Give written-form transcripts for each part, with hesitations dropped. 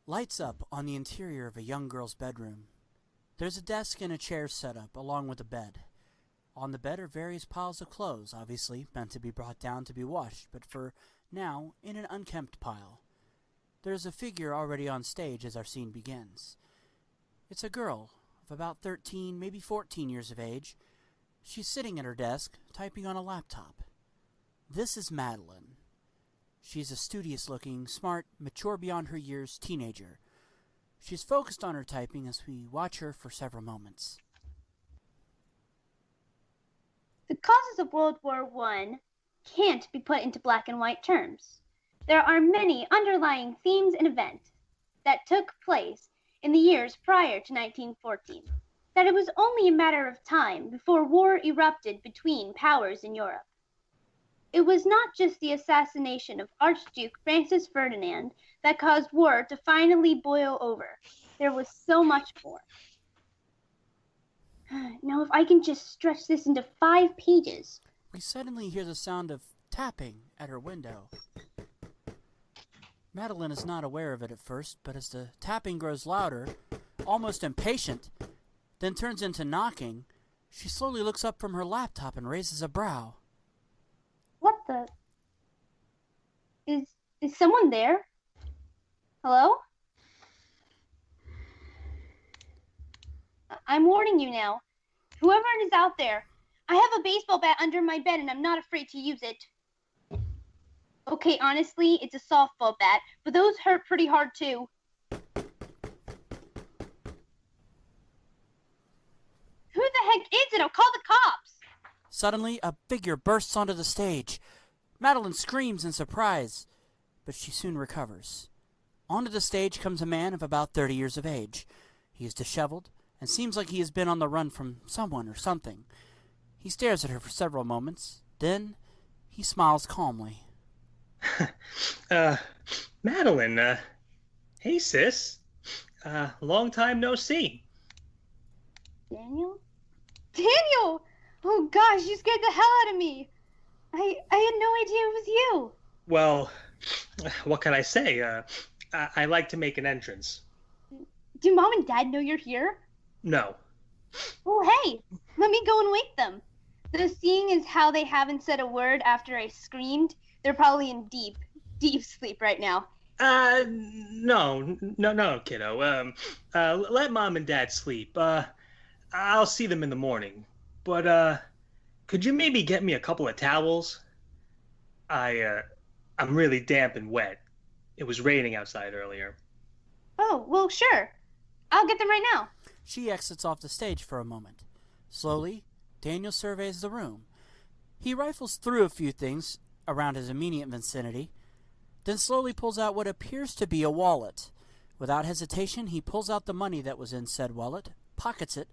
Lights up on the interior of a young girl's bedroom. There's a desk and a chair set up, along with a bed. On the bed are various piles of clothes, obviously meant to be brought down to be washed, but for now in an unkempt pile. There's a figure already on stage as our scene begins. It's a girl of about 13, maybe 14 years of age. She's sitting at her desk, typing on a laptop. This is Madeline. She's a studious-looking, smart, mature beyond her years teenager. She's focused on her typing as we watch her for several moments. The causes of World War I can't be put into black and white terms. There are many underlying themes and events that took place in the years prior to 1914, that it was only a matter of time before war erupted between powers in Europe. It was not just the assassination of Archduke Francis Ferdinand that caused war to finally boil over. There was so much more. Now, if I can just stretch this into 5 pages. We suddenly hear the sound of tapping at her window. Madeline is not aware of it at first, but as the tapping grows louder, almost impatient, then turns into knocking, she slowly looks up from her laptop and raises a brow. What the? Is someone there? Hello? I'm warning you now. Whoever is out there, I have a baseball bat under my bed and I'm not afraid to use it. Okay, honestly, it's a softball bat, but those hurt pretty hard too. Who the heck is it? I'll call the cops. Suddenly, a figure bursts onto the stage. Madeline screams in surprise, but she soon recovers. Onto the stage comes a man of about 30 years of age. He is disheveled and seems like he has been on the run from someone or something. He stares at her for several moments. Then, he smiles calmly. Madeline, hey sis. Long time no see. Daniel? Daniel! Oh gosh, you scared the hell out of me. I had no idea it was you. Well, what can I say? I like to make an entrance. Do Mom and Dad know you're here? No. Oh, hey, let me go and wake them. Though seeing as how they haven't said a word after I screamed, they're probably in deep, deep sleep right now. No, kiddo. Let Mom and Dad sleep. I'll see them in the morning. But, could you maybe get me a couple of towels? I'm really damp and wet. It was raining outside earlier. Oh, well, sure. I'll get them right now. She exits off the stage for a moment. Slowly, Daniel surveys the room. He rifles through a few things around his immediate vicinity, then slowly pulls out what appears to be a wallet. Without hesitation, he pulls out the money that was in said wallet, pockets it,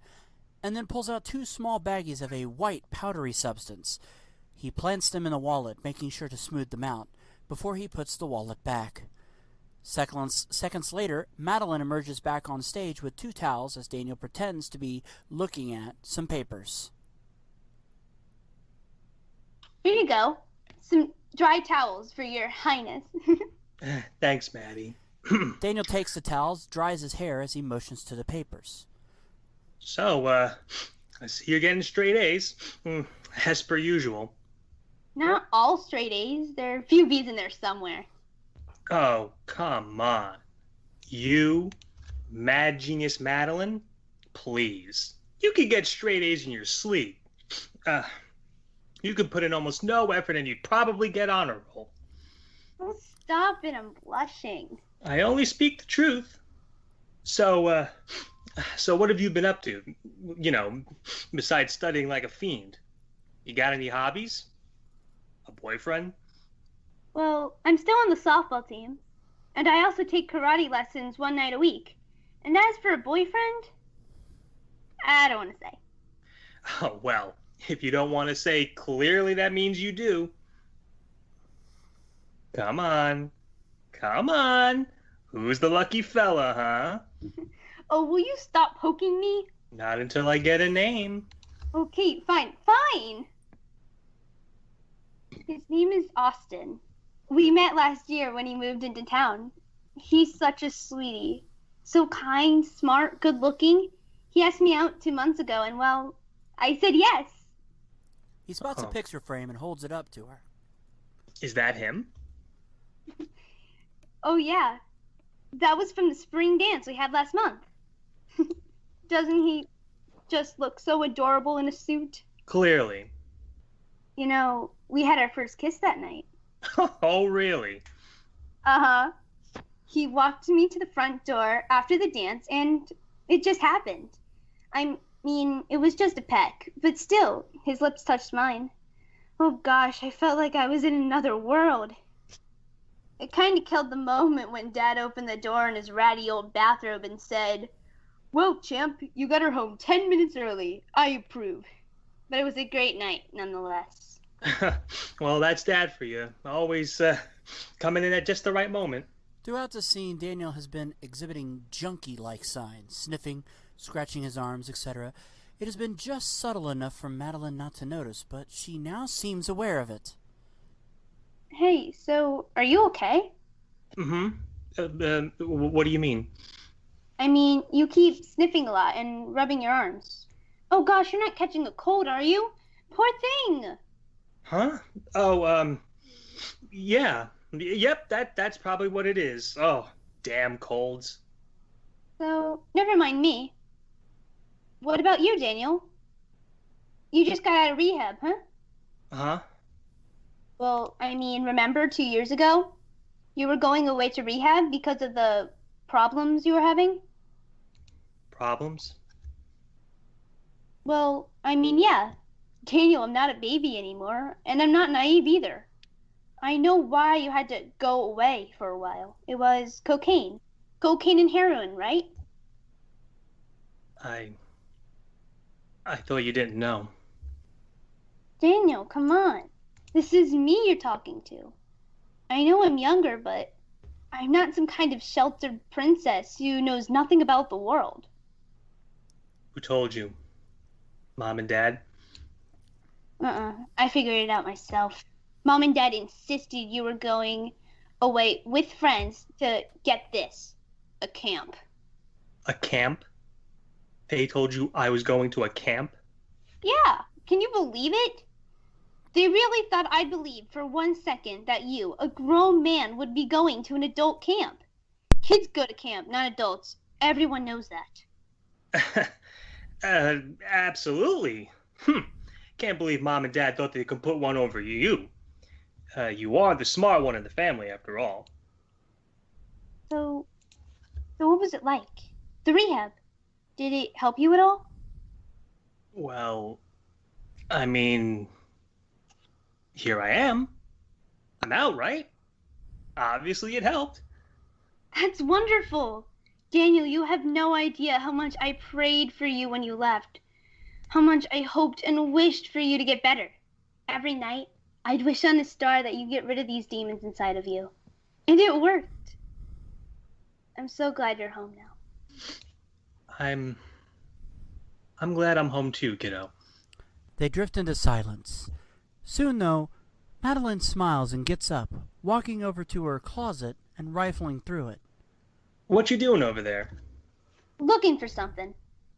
and then pulls out 2 small baggies of a white, powdery substance. He plants them in the wallet, making sure to smooth them out, before he puts the wallet back. Seconds later, Madeline emerges back on stage with 2 towels as Daniel pretends to be looking at some papers. Here you go. Some dry towels for your highness. Thanks, Maddie. Daniel takes the towels, dries his hair as he motions to the papers. So, I see you're getting straight A's, as per usual. Not all straight A's. There are a few B's in there somewhere. Oh, come on. You, Mad Genius Madeline? Please. You could get straight A's in your sleep. You could put in almost no effort and you'd probably get honor roll. Oh, stop it. I'm blushing. I only speak the truth. So what have you been up to? You know, besides studying like a fiend. You got any hobbies? A boyfriend? Well, I'm still on the softball team. And I also take karate lessons 1 night a week. And as for a boyfriend, I don't want to say. Oh, well, if you don't want to say, clearly that means you do. Come on. Come on. Who's the lucky fella, huh? Oh, will you stop poking me? Not until I get a name. Okay, fine. His name is Austin. We met last year when he moved into town. He's such a sweetie. So kind, smart, good looking. He asked me out 2 months ago, and well, I said yes. He spots a Oh. picture frame and holds it up to her. Is that him? Oh, yeah. That was from the spring dance we had last month. Doesn't he just look so adorable in a suit? Clearly. You know, we had our first kiss that night. Oh, really? Uh-huh. He walked me to the front door after the dance, and it just happened. I mean, it was just a peck, but still, his lips touched mine. Oh gosh, I felt like I was in another world. It kind of killed the moment when Dad opened the door in his ratty old bathrobe and said, "Well, champ, you got her home 10 minutes early. I approve." But it was a great night, nonetheless. Well, that's Dad for you. Always coming in at just the right moment. Throughout the scene, Daniel has been exhibiting junkie-like signs, sniffing, scratching his arms, etc. It has been just subtle enough for Madeline not to notice, but she now seems aware of it. Hey, so are you okay? What do you mean? I mean, you keep sniffing a lot and rubbing your arms. Oh gosh, you're not catching a cold, are you? Poor thing. Huh? Oh, yeah. Yep, that's probably what it is. Oh, damn colds. So, never mind me. What about you, Daniel? You just got out of rehab, huh? Huh? Well, I mean, remember 2 years ago? You were going away to rehab because of the problems you were having? Problems? Well, I mean, yeah. Daniel, I'm not a baby anymore, and I'm not naive either. I know why you had to go away for a while. It was cocaine. Cocaine and heroin, right? I thought you didn't know. Daniel, come on. This is me you're talking to. I know I'm younger, but I'm not some kind of sheltered princess who knows nothing about the world. Who told you? Mom and Dad? I figured it out myself. Mom and Dad insisted you were going away with friends to get this, a camp. A camp? They told you I was going to a camp? Yeah, can you believe it? They really thought I'd believe for 1 second that you, a grown man, would be going to an adult camp. Kids go to camp, not adults. Everyone knows that. Absolutely. Can't believe Mom and Dad thought they could put one over you. You are the smart one in the family, after all. So what was it like? The rehab. Did it help you at all? Well, I mean, here I am. I'm out, right? Obviously it helped. That's wonderful. Daniel, you have no idea how much I prayed for you when you left. How much I hoped and wished for you to get better. Every night, I'd wish on a star that you get rid of these demons inside of you. And it worked. I'm so glad you're home now. I'm glad I'm home too, kiddo. They drift into silence. Soon, though, Madeline smiles and gets up, walking over to her closet and rifling through it. What you doing over there? Looking for something.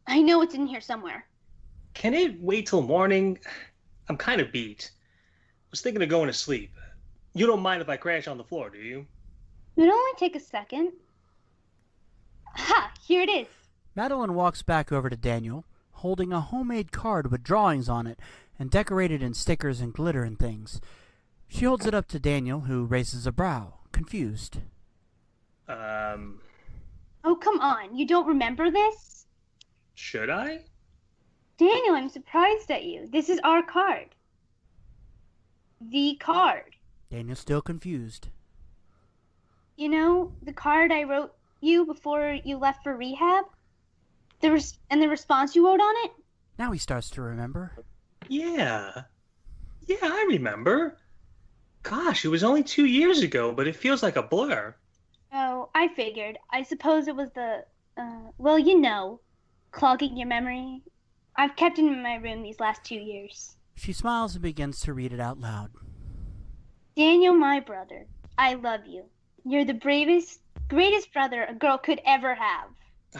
I know it's in here somewhere. Can it wait till morning? I'm kind of beat. Was thinking of going to sleep. You don't mind if I crash on the floor, do you? It'd only take a second. Ha! Here it is. Madeline walks back over to Daniel, holding a homemade card with drawings on it and decorated in stickers and glitter and things. She holds it up to Daniel, who raises a brow, confused. Oh, come on. You don't remember this? Should I? Daniel, I'm surprised at you. This is our card. The card. Daniel's still confused. You know, the card I wrote you before you left for rehab? And the response you wrote on it? Now he starts to remember. Yeah. Yeah, I remember. Gosh, it was only 2 years ago, but it feels like a blur. Oh, I figured. I suppose it was the, well, you know, clogging your memory. I've kept it in my room these last 2 years. She smiles and begins to read it out loud. Daniel, my brother, I love you. You're the bravest, greatest brother a girl could ever have.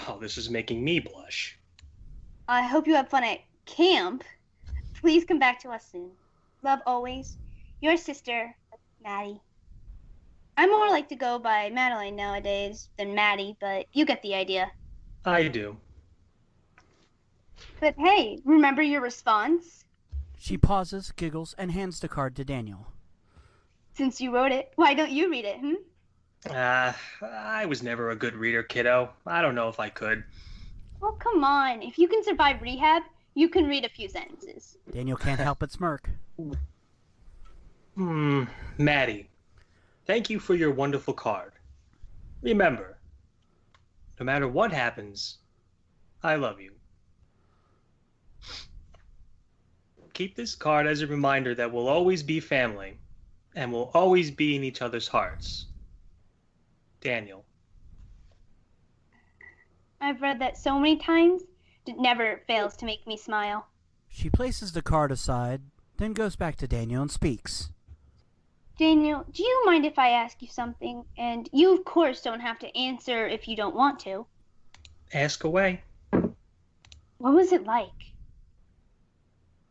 Oh, this is making me blush. I hope you have fun at camp. Please come back to us soon. Love always, your sister, Maddie. I more like to go by Madeline nowadays than Maddie, but you get the idea. I do. But hey, remember your response? She pauses, giggles, and hands the card to Daniel. Since you wrote it, why don't you read it, I was never a good reader, kiddo. I don't know if I could. Well, come on. If you can survive rehab, you can read a few sentences. Daniel can't help but smirk. Maddie, thank you for your wonderful card. Remember, no matter what happens, I love you. Keep this card as a reminder that we'll always be family, and we'll always be in each other's hearts. Daniel. I've read that so many times, it never fails to make me smile. She places the card aside, then goes back to Daniel and speaks. Daniel, do you mind if I ask you something? And you, of course, don't have to answer if you don't want to. Ask away. What was it like?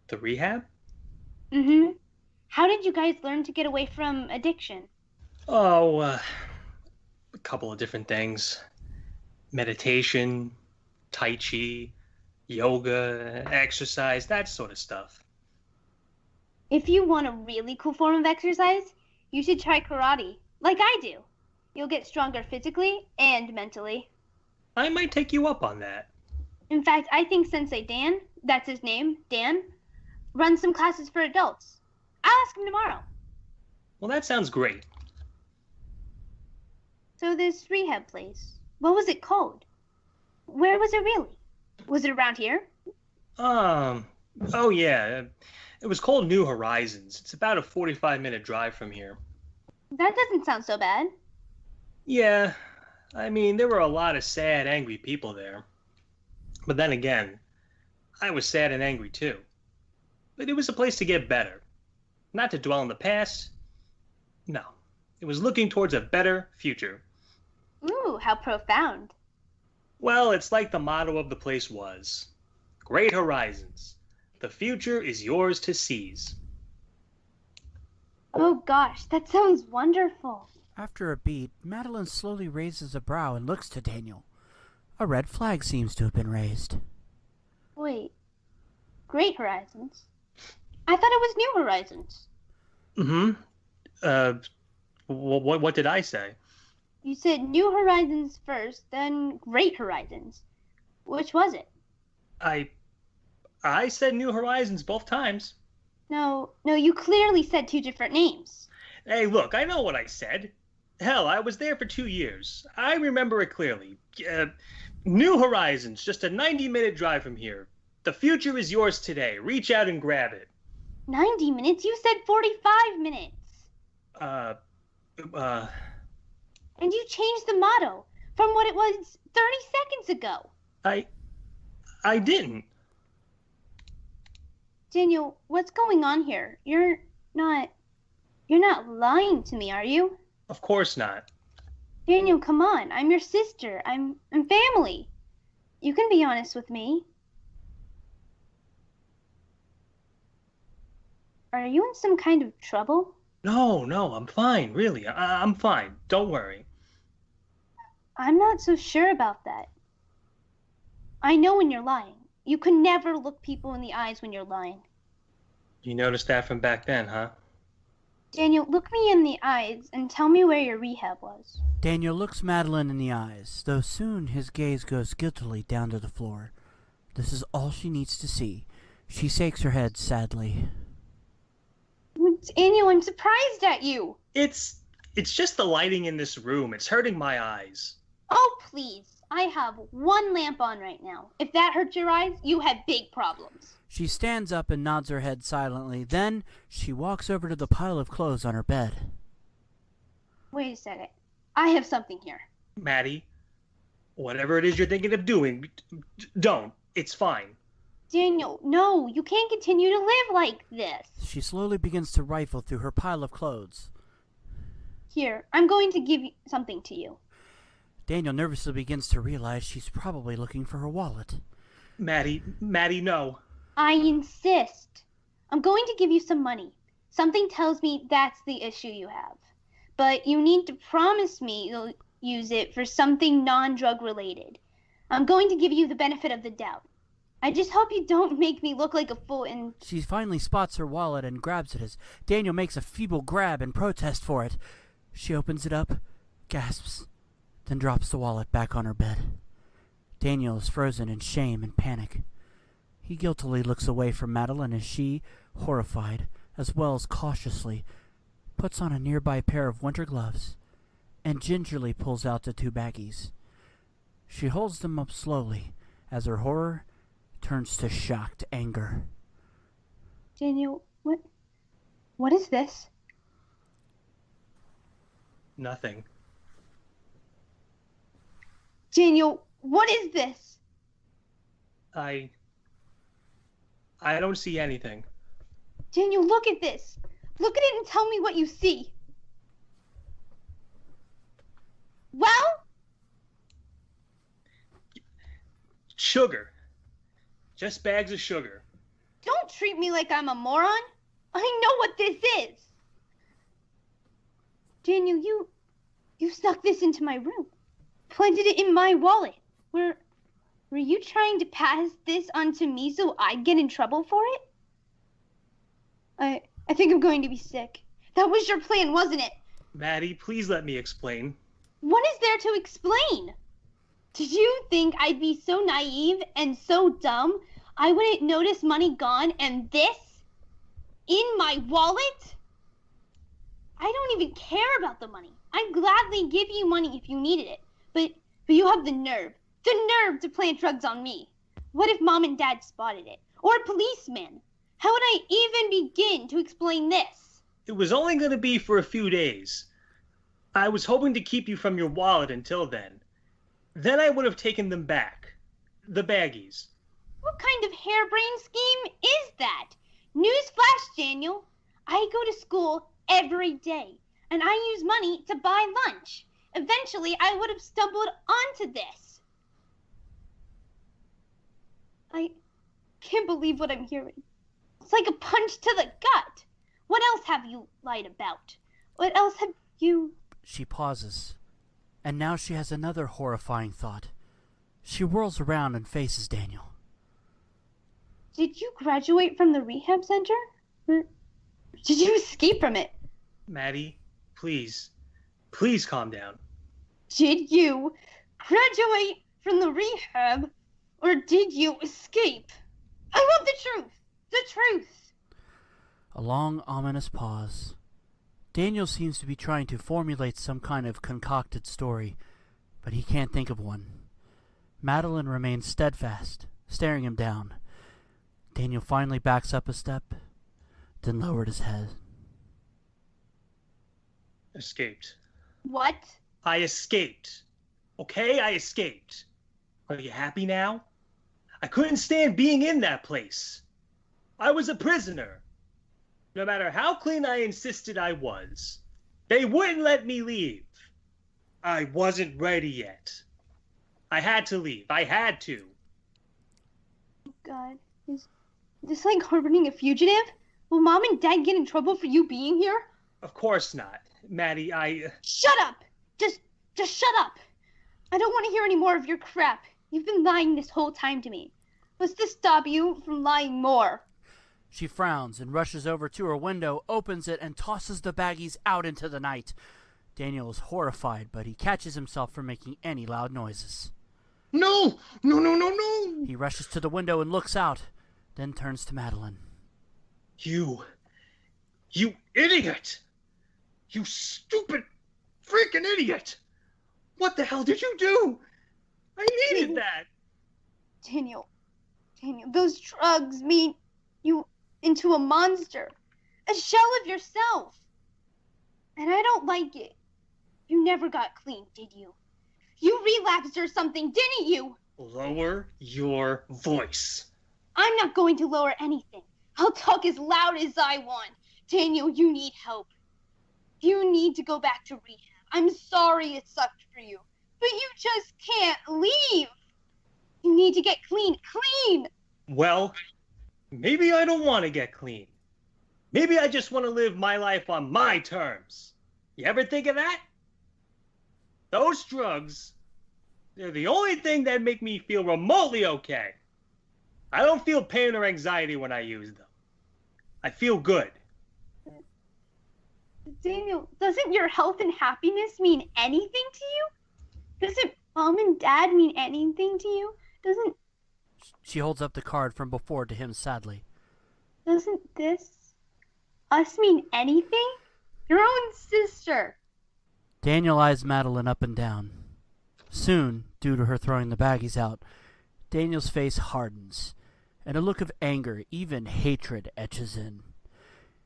The rehab? How did you guys learn to get away from addiction? Oh, a couple of different things. Meditation, Tai Chi, yoga, exercise, that sort of stuff. If you want a really cool form of exercise, you should try karate, like I do. You'll get stronger physically and mentally. I might take you up on that. In fact, I think Sensei Dan, that's his name, Dan, runs some classes for adults. I'll ask him tomorrow. Well, that sounds great. So this rehab place, what was it called? Where was it really? Was it around here? Oh yeah. It was called New Horizons. It's about a 45-minute drive from here. That doesn't sound so bad. Yeah, I mean, there were a lot of sad, angry people there. But then again, I was sad and angry too. But it was a place to get better. Not to dwell in the past. No, it was looking towards a better future. Ooh, how profound. Well, it's like the motto of the place was, Great Horizons. The future is yours to seize. Oh gosh, that sounds wonderful. After a beat, Madeline slowly raises a brow and looks to Daniel. A red flag seems to have been raised. Wait, Great Horizons? I thought it was New Horizons. What did I say? You said New Horizons first, then Great Horizons. Which was it? I said New Horizons both times. No, you clearly said two different names. Hey, look, I know what I said. Hell, I was there for 2 years. I remember it clearly. New Horizons, just a 90-minute drive from here. The future is yours today. Reach out and grab it. 90 minutes? You said 45 minutes. And you changed the motto from what it was 30 seconds ago. I didn't. Daniel, what's going on here? You're not lying to me, are you? Of course not. Daniel, come on. I'm your sister. I'm family. You can be honest with me. Are you in some kind of trouble? No, I'm fine, really. I'm fine. Don't worry. I'm not so sure about that. I know when you're lying. You can never look people in the eyes when you're lying. You noticed that from back then, huh? Daniel, look me in the eyes and tell me where your rehab was. Daniel looks Madeline in the eyes, though soon his gaze goes guiltily down to the floor. This is all she needs to see. She shakes her head sadly. Daniel, I'm surprised at you. It's just the lighting in this room. It's hurting my eyes. Oh, please. I have one lamp on right now. If that hurts your eyes, you have big problems. She stands up and nods her head silently. Then she walks over to the pile of clothes on her bed. Wait a second. I have something here. Maddie, whatever it is you're thinking of doing, don't. It's fine. Daniel, no, you can't continue to live like this. She slowly begins to rifle through her pile of clothes. Here, I'm going to give something to you. Daniel nervously begins to realize she's probably looking for her wallet. Maddie, no. I insist. I'm going to give you some money. Something tells me that's the issue you have. But you need to promise me you'll use it for something non-drug related. I'm going to give you the benefit of the doubt. I just hope you don't make me look like a fool and... She finally spots her wallet and grabs it as Daniel makes a feeble grab in protest for it. She opens it up, gasps, then drops the wallet back on her bed. Daniel is frozen in shame and panic. He guiltily looks away from Madeline as she, horrified, as well as cautiously, puts on a nearby pair of winter gloves and gingerly pulls out the 2 baggies. She holds them up slowly as her horror turns to shocked anger. Daniel, what is this? Nothing. Daniel, what is this? I don't see anything. Daniel, look at this. Look at it and tell me what you see. Well? Sugar. Just bags of sugar. Don't treat me like I'm a moron. I know what this is. Daniel, you snuck this into my room. Planted it in my wallet. Were you trying to pass this on to me so I'd get in trouble for it? I think I'm going to be sick. That was your plan, wasn't it? Maddie, please let me explain. What is there to explain? Did you think I'd be so naive and so dumb I wouldn't notice money gone and this in my wallet? I don't even care about the money. I'd gladly give you money if you needed it. But you have the nerve to plant drugs on me. What if Mom and Dad spotted it? Or a policeman? How would I even begin to explain this? It was only going to be for a few days. I was hoping to keep you from your wallet until then. Then I would have taken them back. The baggies. What kind of harebrained scheme is that? Newsflash, Daniel. I go to school every day, and I use money to buy lunch. Eventually, I would have stumbled onto this. I can't believe what I'm hearing. It's like a punch to the gut. What else have you lied about? What else have you... She pauses, and now she has another horrifying thought. She whirls around and faces Daniel. Did you graduate from the rehab center? Or did you escape from it? Maddie, please. Please calm down. Did you graduate from the rehab? Or did you escape? I want the truth! The truth! A long, ominous pause. Daniel seems to be trying to formulate some kind of concocted story, but he can't think of one. Madeline remains steadfast, staring him down. Daniel finally backs up a step, then lowered his head. Escaped. What? I escaped. Okay, I escaped. Are you happy now? I couldn't stand being in that place. I was a prisoner. No matter how clean I insisted I was, they wouldn't let me leave. I wasn't ready yet. I had to leave. I had to. God, is this like harboring a fugitive? Will Mom and Dad get in trouble for you being here? Of course not. Maddie, Shut up! Just shut up! I don't want to hear any more of your crap. You've been lying this whole time to me. What's to stop you from lying more? She frowns and rushes over to her window, opens it, and tosses the baggies out into the night. Daniel is horrified, but he catches himself from making any loud noises. No! No! He rushes to the window and looks out, then turns to Madeline. You idiot! You stupid freaking idiot! What the hell did you do? I needed that! Daniel, those drugs made you into a monster. A shell of yourself. And I don't like it. You never got clean, did you? You relapsed or something, didn't you? Lower your voice. I'm not going to lower anything. I'll talk as loud as I want. Daniel, you need help. You need to go back to rehab. I'm sorry it sucked for you, But you just can't leave. You need to get clean. Clean! Well, maybe I don't want to get clean. Maybe I just want to live my life on my terms. You ever think of that? Those drugs, they're the only thing that make me feel remotely okay. I don't feel pain or anxiety when I use them. I feel good. Daniel, doesn't your health and happiness mean anything to you? Doesn't Mom and Dad mean anything to you? She holds up the card from before to him sadly. Doesn't this us mean anything? Your own sister. Daniel eyes Madeline up and down. Soon, due to her throwing the baggies out, Daniel's face hardens, and a look of anger, even hatred, etches in.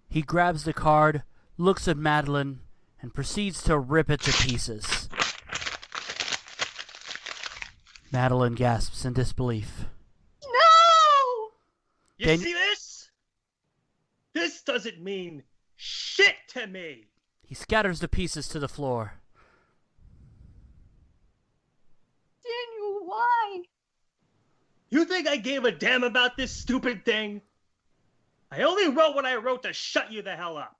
He grabs the card, looks at Madeline, and proceeds to rip it to pieces. Madeline gasps in disbelief. No! You see this? This doesn't mean shit to me. He scatters the pieces to the floor. Daniel, why? You think I gave a damn about this stupid thing? I only wrote what I wrote to shut you the hell up.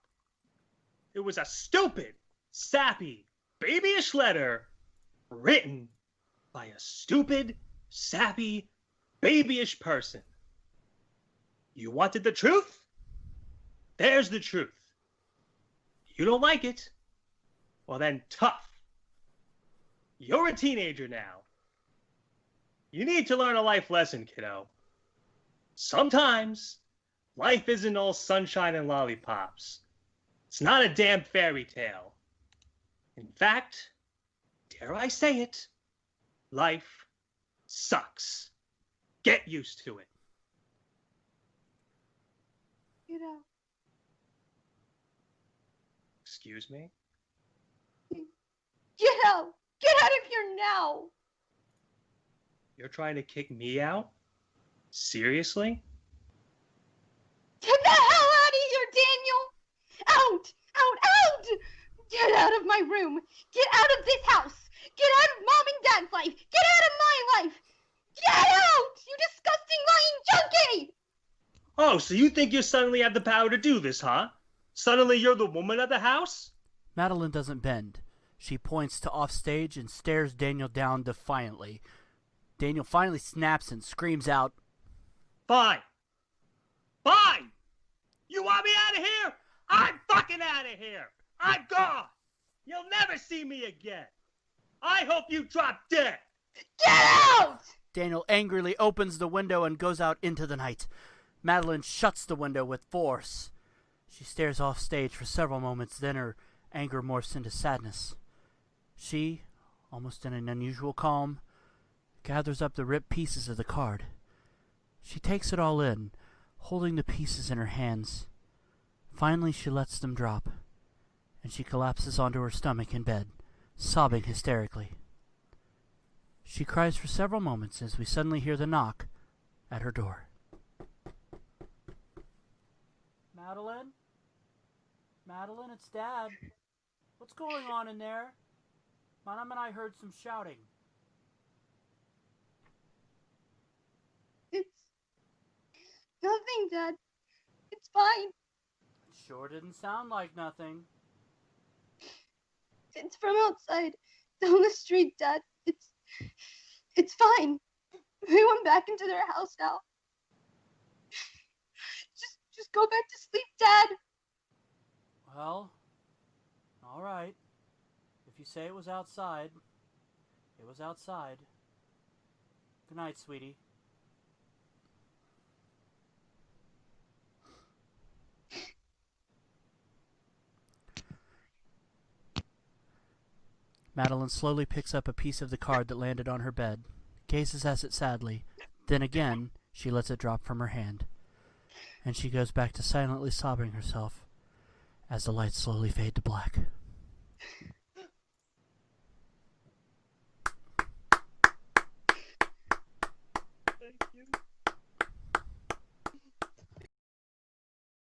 It was a stupid, sappy, babyish letter written by a stupid, sappy, babyish person. You wanted the truth? There's the truth. You don't like it? Well then, tough. You're a teenager now. You need to learn a life lesson, kiddo. Sometimes, life isn't all sunshine and lollipops. It's not a damn fairy tale. In fact, dare I say it, life sucks. Get used to it. Get out. Excuse me? Get out! Get out of here now! You're trying to kick me out? Seriously? Get the hell out of here, Daniel! Out! Out! Out! Get out of my room! Get out of this house! Get out of Mom and Dad's life! Get out of my life! Get out! You disgusting lying junkie! Oh, so you think you suddenly have the power to do this, huh? Suddenly you're the woman of the house? Madeline doesn't bend. She points to offstage and stares Daniel down defiantly. Daniel finally snaps and screams out, Fine. Fine! You want me out of here? I'm fucking out of here! I'm gone! You'll never see me again! I hope you drop dead! Get out! Daniel angrily opens the window and goes out into the night. Madeline shuts the window with force. She stares off stage for several moments, then her anger morphs into sadness. She, almost in an unusual calm, gathers up the ripped pieces of the card. She takes it all in, holding the pieces in her hands. Finally, she lets them drop, and she collapses onto her stomach in bed, sobbing hysterically. She cries for several moments as we suddenly hear the knock at her door. Madeline? Madeline, it's Dad. What's going on in there? Mom and I heard some shouting. It's nothing, Dad. It's fine. It sure didn't sound like nothing. It's from outside, down the street, Dad. It's fine. We went back into their house now. Just go back to sleep, Dad. Well, all right. If you say it was outside, it was outside. Good night, sweetie. Madeline slowly picks up a piece of the card that landed on her bed, gazes at it sadly, then again she lets it drop from her hand, and she goes back to silently sobbing herself as the lights slowly fade to black.